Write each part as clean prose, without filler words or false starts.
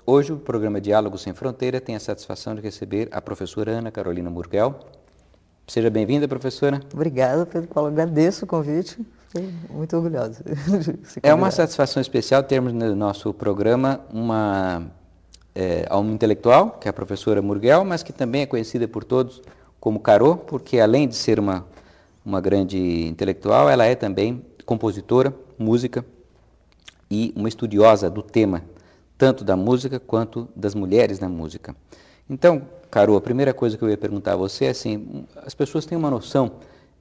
Hoje o programa Diálogo Sem Fronteira tem a satisfação de receber a professora Ana Carolina Murgel. Seja bem-vinda, professora. Obrigada, Pedro Paulo. Agradeço o convite. Fiquei muito orgulhosa de ser É uma convidada. satisfação especial termos no nosso programa uma intelectual, que é a professora Murgel, mas que também é conhecida por todos como Carô, porque além de ser uma grande intelectual, ela é também compositora, música e uma estudiosa do tema, tanto da música quanto das mulheres na música. Então, Carô, a primeira coisa que eu ia perguntar a você é assim, as pessoas têm uma noção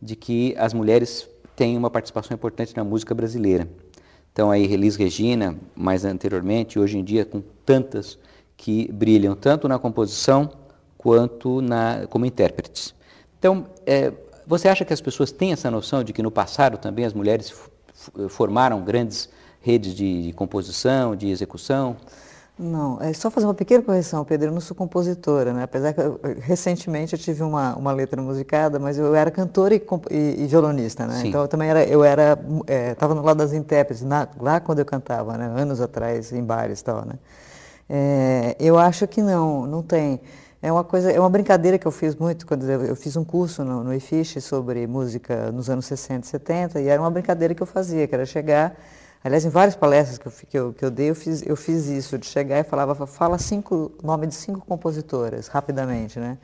de que as mulheres têm uma participação importante na música brasileira. Então aí Elis Regina, mais anteriormente, hoje em dia com tantas que brilham tanto na composição quanto como intérpretes. Então, você acha que as pessoas têm essa noção de que no passado também as mulheres formaram grandes redes de composição, de execução? Não, é só fazer uma pequena correção, Pedro. Eu não sou compositora, né? Apesar que recentemente eu tive uma letra musicada, mas eu era cantora e violonista, né? Sim. Então estava no lado das intérpretes, lá quando eu cantava, né? Anos atrás, em bares e tal, né? Eu acho que não tem. É uma brincadeira que eu fiz muito, quando eu fiz um curso no IFISH sobre música nos anos 60 e 70, e era uma brincadeira que eu fazia, que era chegar, aliás, em várias palestras que eu dei, eu fiz isso, de chegar e fala nome de 5 compositoras, rapidamente, né?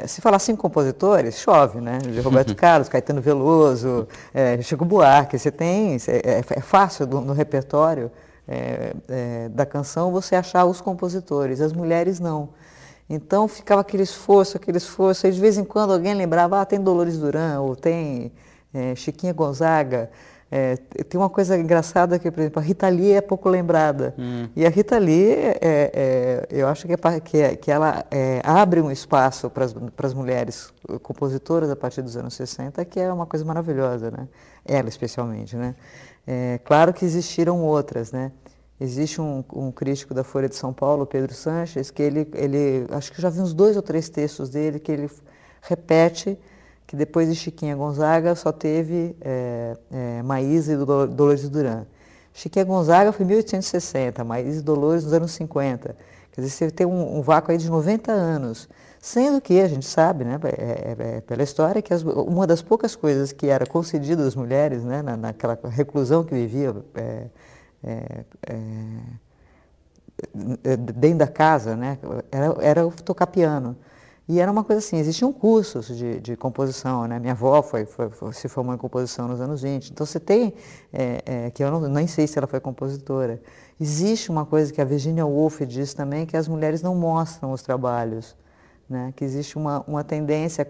Se falar 5 compositores, chove, né? De Roberto Carlos, Caetano Veloso, Chico Buarque, é fácil no repertório da canção você achar os compositores, as mulheres não. Então ficava aquele esforço, e de vez em quando alguém lembrava, tem Dolores Duran, ou tem Chiquinha Gonzaga. Tem uma coisa engraçada que, por exemplo, a Rita Lee é pouco lembrada. E a Rita Lee, eu acho que ela abre um espaço para as mulheres compositoras a partir dos anos 60, que é uma coisa maravilhosa, né? Ela especialmente, né? Claro que existiram outras, né? Existe um crítico da Folha de São Paulo, Pedro Sanches, que ele acho que já vi uns 2 ou 3 textos dele que ele repete que depois de Chiquinha Gonzaga só teve Maísa e Dolores Duran. Chiquinha Gonzaga foi em 1860, Maísa e Dolores nos anos 50. Quer dizer, você tem um vácuo aí de 90 anos. Sendo que a gente sabe, né, pela história, que uma das poucas coisas que era concedida às mulheres, né, naquela reclusão que vivia dentro da casa, né, era tocar piano. E era uma coisa assim, existiam cursos de composição, né? Minha avó se formou em composição nos anos 20. Então você tem, que eu nem sei se ela foi compositora, existe uma coisa que a Virginia Woolf diz também, que as mulheres não mostram os trabalhos. Né? Que existe uma tendência,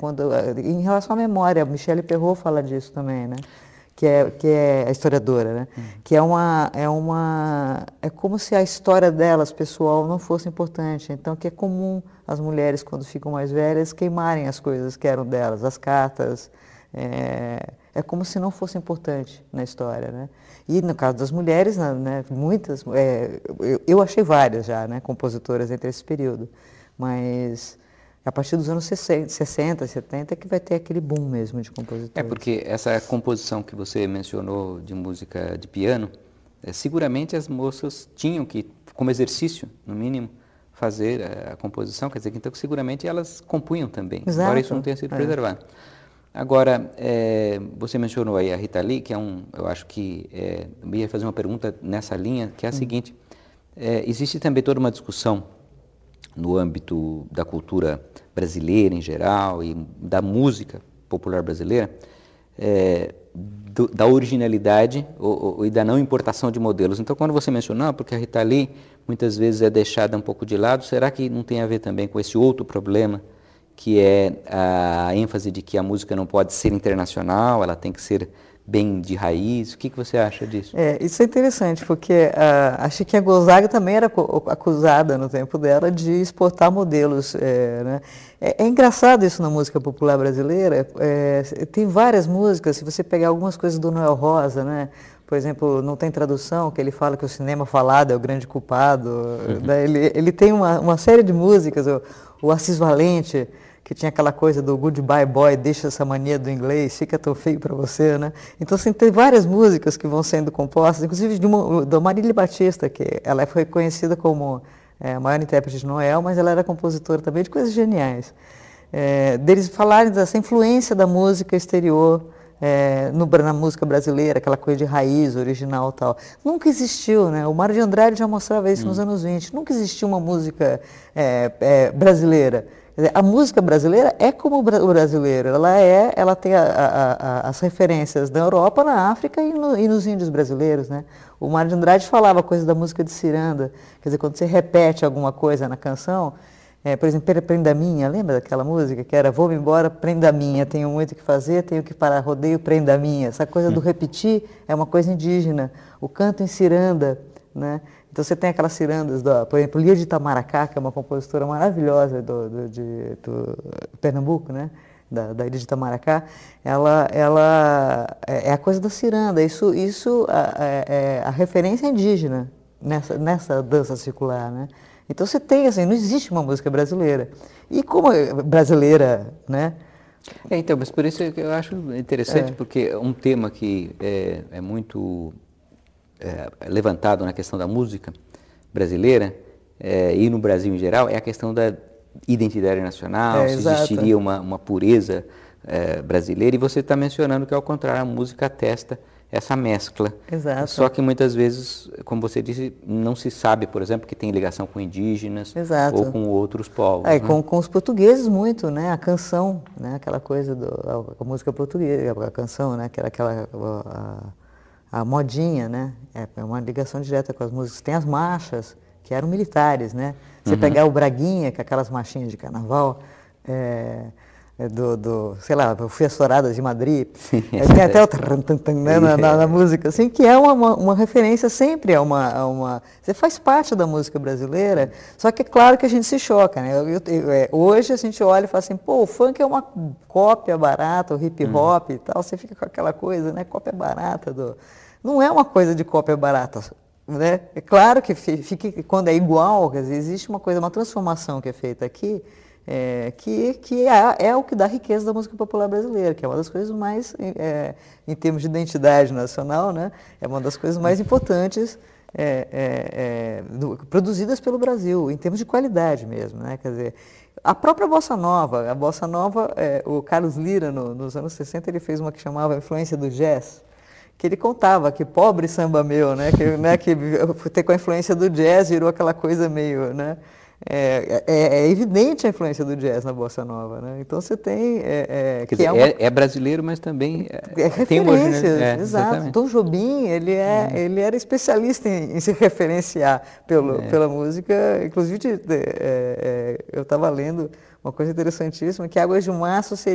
em relação à memória, a Michelle Perrault fala disso também, né? Que é a historiadora, né? Que é como se a história delas, pessoal, não fosse importante. Então, que é comum as mulheres, quando ficam mais velhas, queimarem as coisas que eram delas, as cartas. É como se não fosse importante na história, né? E no caso das mulheres, né, muitas, eu achei várias já, né, compositoras entre esse período, mas a partir dos anos 60, 70 é que vai ter aquele boom mesmo de compositores. Porque essa composição que você mencionou de música de piano, seguramente as moças tinham que, como exercício, no mínimo, fazer a composição, quer dizer, então seguramente elas compunham também, Exato. embora isso não tenha sido preservado. Agora, você mencionou aí a Rita Lee, que eu acho que eu ia fazer uma pergunta nessa linha, que é a seguinte, existe também toda uma discussão no âmbito da cultura brasileira em geral e da música popular brasileira, da originalidade e da não importação de modelos. Então, quando você mencionou, porque a Rita Lee muitas vezes é deixada um pouco de lado, será que não tem a ver também com esse outro problema, que é a ênfase de que a música não pode ser internacional, ela tem que ser bem de raiz? O que você acha disso? Isso é interessante, porque a Chiquinha Gonzaga também era acusada no tempo dela de exportar modelos. Né? É engraçado isso na música popular brasileira. Tem várias músicas, se você pegar algumas coisas do Noel Rosa, né? Por exemplo, não tem tradução, que ele fala que o cinema falado é o grande culpado. Né? Ele tem uma série de músicas, o Assis Valente, que tinha aquela coisa do Goodbye Boy, deixa essa mania do inglês, fica tão feio para você, né? Então, assim, tem várias músicas que vão sendo compostas, inclusive da Marília Batista, que ela foi conhecida como a maior intérprete de Noel, mas ela era compositora também de coisas geniais. Deles falarem dessa influência da música exterior, na música brasileira, aquela coisa de raiz, original e tal. Nunca existiu, né? O Mário de Andrade já mostrava isso nos anos 20. Nunca existiu uma música brasileira. Quer dizer, a música brasileira é como o brasileiro. Ela tem as referências da Europa, na África e nos índios brasileiros, né? O Mário de Andrade falava coisa da música de ciranda. Quer dizer, quando você repete alguma coisa na canção, por exemplo, Prenda Minha, lembra daquela música que era Vou-me embora, prenda minha, tenho muito o que fazer, tenho que parar, rodeio, prenda minha. Essa coisa do repetir é uma coisa indígena. O canto em ciranda, né? Então você tem aquelas cirandas, por exemplo, Lia de Itamaracá, que é uma compositora maravilhosa do Pernambuco, né? Da ilha de Itamaracá, ela é a coisa da ciranda. A referência é indígena nessa dança circular, né? Então você tem, assim, não existe uma música brasileira. E como brasileira, né? Então, mas por isso eu acho interessante, porque um tema que é muito levantado na questão da música brasileira, e no Brasil em geral, é a questão da identidade nacional, se existiria uma pureza brasileira, e você está mencionando que, ao contrário, a música atesta essa mescla. Exato. Só que muitas vezes, como você disse, não se sabe, por exemplo, que tem ligação com indígenas ou com outros povos. Né? Com os portugueses muito, né? A canção, né? Aquela coisa a música portuguesa, a canção, né? A modinha, né? É uma ligação direta com as músicas. Tem as marchas, que eram militares, né? Você pegar o Braguinha, que é aquelas marchinhas de carnaval, sei lá, eu fui às Touradas de Madrid, tem até o na música, assim, que é uma referência sempre você faz parte da música brasileira, só que é claro que a gente se choca, né? Hoje a gente olha e fala assim, pô, o funk é uma cópia barata, o hip hop e tal, você fica com aquela coisa, né? Cópia barata Não é uma coisa de cópia barata, né? É claro que quando é igual, quer dizer, existe uma transformação que é feita aqui, que é o que dá riqueza da música popular brasileira, que é uma das coisas mais, em termos de identidade nacional, né, é uma das coisas mais importantes produzidas pelo Brasil, em termos de qualidade mesmo, né, quer dizer, a própria Bossa Nova, o Carlos Lyra, nos anos 60, ele fez uma que chamava Influência do Jazz, que ele contava que pobre samba meu, né, que ter com a influência do jazz virou aquela coisa meio, né, é evidente a influência do jazz na Bossa Nova, né? Então você tem... Quer dizer, é brasileiro, mas também tem uma referências, exato. Tom Jobim, ele era especialista em se referenciar pela música. Inclusive, eu estava lendo uma coisa interessantíssima, que Águas de Março seria